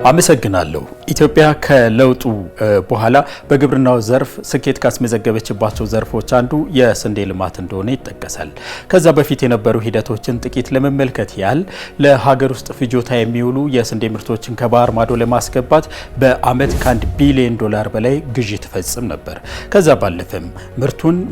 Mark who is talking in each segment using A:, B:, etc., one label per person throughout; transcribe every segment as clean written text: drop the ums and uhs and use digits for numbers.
A: አመሰግናለሁ። ኢትዮጵያ ከለውጡ በኋላ በግብርናው ዘርፍ ስኬት ካስመዘገበችባቸው ዘርፎች አንዱ የስንዴ ልማት እንደሆነ ይጠቀሳል። ከዛ በፊት የነበሩ ሂደቶችን ጥቂት ለመመልከት ያህል ለሀገር ውስጥ ፍጆታ የሚውሉ የስንዴ ምርቶችን ከባህር ማዶ ለማስገባት በዓመት ከ1 ቢሊዮን ዶላር በላይ ግዢ ትፈጽም ነበር። ከዛ ባለፈም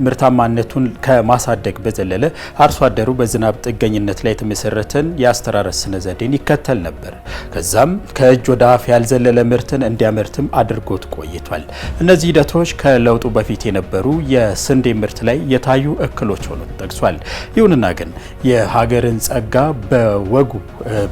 A: ምርታማነቱን ከማሳደግ በዘለለ አርሶ አደሩ በዝናብ ጥገኝነት ላይ የተመሰረተን የአስተራረስ ስነ ዘዴን ይከተል ነበር። ከዛም ከእጅ ወደ አፍ ያልዘለለ ምርትን እንዲያመርትም አድርጎት ቆይቷል። እነዚህ ሂደቶች ከለውጡ በፊት የነበሩ የስንዴ ምርት ላይ የታዩ እክሎች ሆኖ ተጠቅሷል። ይሁንና ግን የሀገርን ጸጋ በወጉ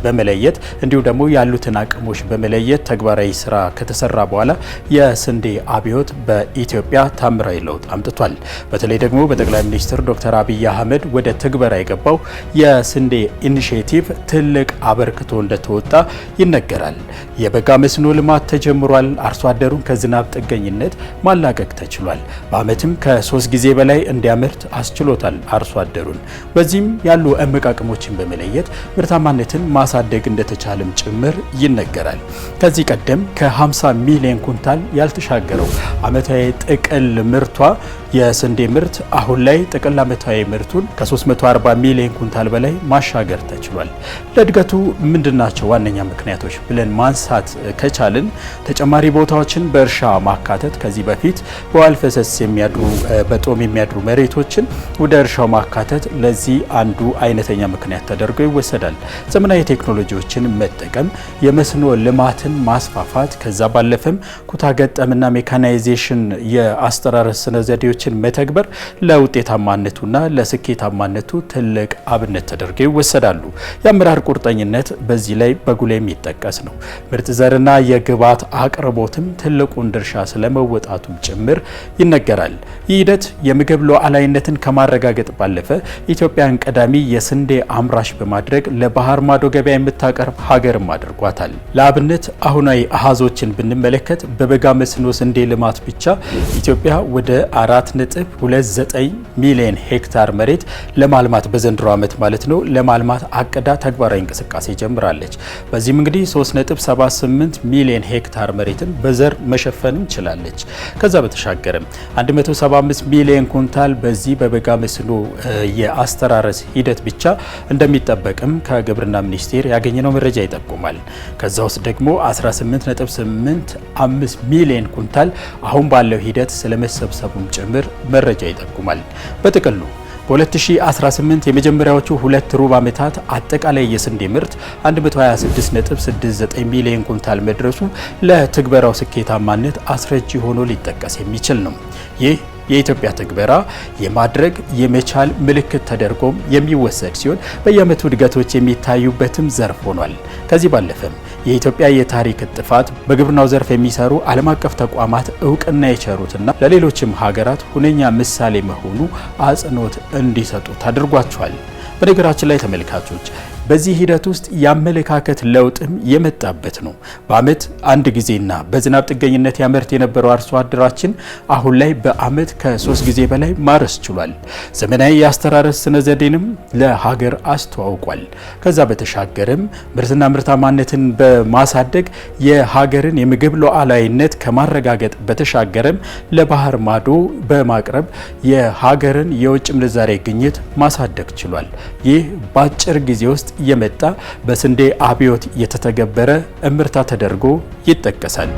A: በመለየት እንዲሁ ደግሞ ያሉትን አቅሞች በመለየት ተግባራዊ ስራ ከተሰራ በኋላ የስንዴ አብዮት በኢትዮጵያ ታምራዊ ለውጥ አምጥቷል። በተለይ ደግሞ በጠቅላይ ሚኒስትር ዶክተር አብይ አህመድ ወደ ትግበራ የገባው የስንዴ ኢኒሼቲቭ ትልቅ አበርክቶ እንደተወጣ ይነገራል። የበጋ መስኖ ልማት ተጀምሯል። አርሶ አደሩን ከዝናብ ጥገኝነት ማላቀቅ ተችሏል። በዓመትም ከ3 ጊዜ በላይ እንዲያመርት አስችሎታል አርሶ አደሩን። በዚህም ያሉ እምቅ አቅሞችን በመለየት ምርታማነትን ማሳደግ እንደተቻለም ጭምር ይነገራል። ከዚህ ቀደም ከ50 ሚሊዮን ኩንታል ያልተሻገረው ዓመታዊ ጥቅል ምርቷ የስንዴ ምርት አሁን ላይ ጥቅል ዓመታዊ ምርቱን ከ340 ሚሊዮን ኩንታል በላይ ማሻገር ተችሏል። ለእድገቱ ምንድናቸው ዋነኛ ምክንያቶች ብለን ማንሳት ከቻልን ተጨማሪ ቦታዎችን በእርሻ ማካተት፣ ከዚህ በፊት በዋል ፈሰስ የሚያድሩ በጦም የሚያድሩ መሬቶችን ወደ እርሻው ማካተት ለዚህ አንዱ አይነተኛ ምክንያት ተደርጎ ይወሰዳል። ዘመናዊ ቴክኖሎጂዎችን መጠቀም፣ የመስኖ ልማትን ማስፋፋት፣ ከዛ ባለፈም ኩታ ገጠምና ሜካናይዜሽን የአስተራረስ ስነ ዘዴዎችን መተግበር ለውጤታማነቱና ለስኬታማነቱ ትልቅ አብነት ተደርገው ይወሰዳሉ። የአመራር ቁርጠኝነት በዚህ ላይ በጉልህ የሚጠቀስ ነው። ምርጥ ዘርና የግብዓት አቅርቦትም ትልቁን ድርሻ ስለመወጣቱም ጭምር ይነገራል። ይህ ሂደት የምግብ ሉዓላዊነትን ከማረጋገጥ ባለፈ ኢትዮጵያን ቀዳሚ የስንዴ አምራች በማድረግ ለባህር ማዶ ገበያ የምታቀርብ ሀገርም አድርጓታል። ለአብነት አሁናዊ አሃዞችን ብንመለከት በበጋ መስኖ ስንዴ ልማት ብቻ ኢትዮጵያ ወደ 4.29 ሚሊዮን ሄክታር መሬት ለማልማት በዘንድሮ ዓመት ማለት ነው ለማልማት አቅዳ ተግባራዊ እንቅስቃሴ ጀምራለች። በዚህም እንግዲህ 3.78 ሚሊዮን ሄክታር መሬትን በዘር መሸፈንም ችላለች። ከዛ በተሻገረም 175 ሚሊዮን ኩንታል በዚህ በበጋ መስኖ የአስተራረስ ሂደት ብቻ እንደሚጠበቅም ከግብርና ሚኒስቴር ያገኘነው መረጃ ይጠቁማል። ከዛ ውስጥ ደግሞ 18.85 ሚሊዮን ኩንታል አሁን ባለው ሂደት ስለመሰብሰቡም ጭምር መረጃ ይጠቁማል። በጥቅሉ በ2018 የመጀመሪያዎቹ 2 ሩብ ዓመታት አጠቃላይ የስንዴ ምርት 126.69 ሚሊዮን ኩንታል መድረሱ ለትግበራው ስኬታማነት አስረጂ ሆኖ ሊጠቀስ የሚችል ነው። ይህ የኢትዮጵያ ትግበራ የማድረግ የመቻል ምልክት ተደርጎም የሚወሰድ ሲሆን በየዓመቱ እድገቶች የሚታዩበትም ዘርፍ ሆኗል። ከዚህ ባለፈም የኢትዮጵያ የታሪክ ጥፋት በግብርናው ዘርፍ የሚሰሩ ዓለም አቀፍ ተቋማት እውቅና የቸሩትና ለሌሎችም ሀገራት ሁነኛ ምሳሌ መሆኑ አጽንኦት እንዲሰጡት አድርጓቸዋል። በነገራችን ላይ ተመልካቾች በዚህ ሂደት ውስጥ የአመለካከት ለውጥም የመጣበት ነው። በዓመት አንድ ጊዜና በዝናብ ጥገኝነት ያመርት የነበረው አርሶ አደራችን አሁን ላይ በዓመት ከ3 ጊዜ በላይ ማረስ ችሏል። ዘመናዊ የአስተራረስ ስነ ዘዴንም ለሀገር አስተዋውቋል። ከዛ በተሻገረም ምርትና ምርታማነትን በማሳደግ የሀገርን የምግብ ሉዓላዊነት ከማረጋገጥ በተሻገረም ለባህር ማዶ በማቅረብ የሀገርን የውጭ ምንዛሬ ግኝት ማሳደግ ችሏል። ይህ በአጭር ጊዜ ውስጥ የመጣ በስንዴ አብዮት የተተገበረ እምርታ ተደርጎ ይጠቀሳል።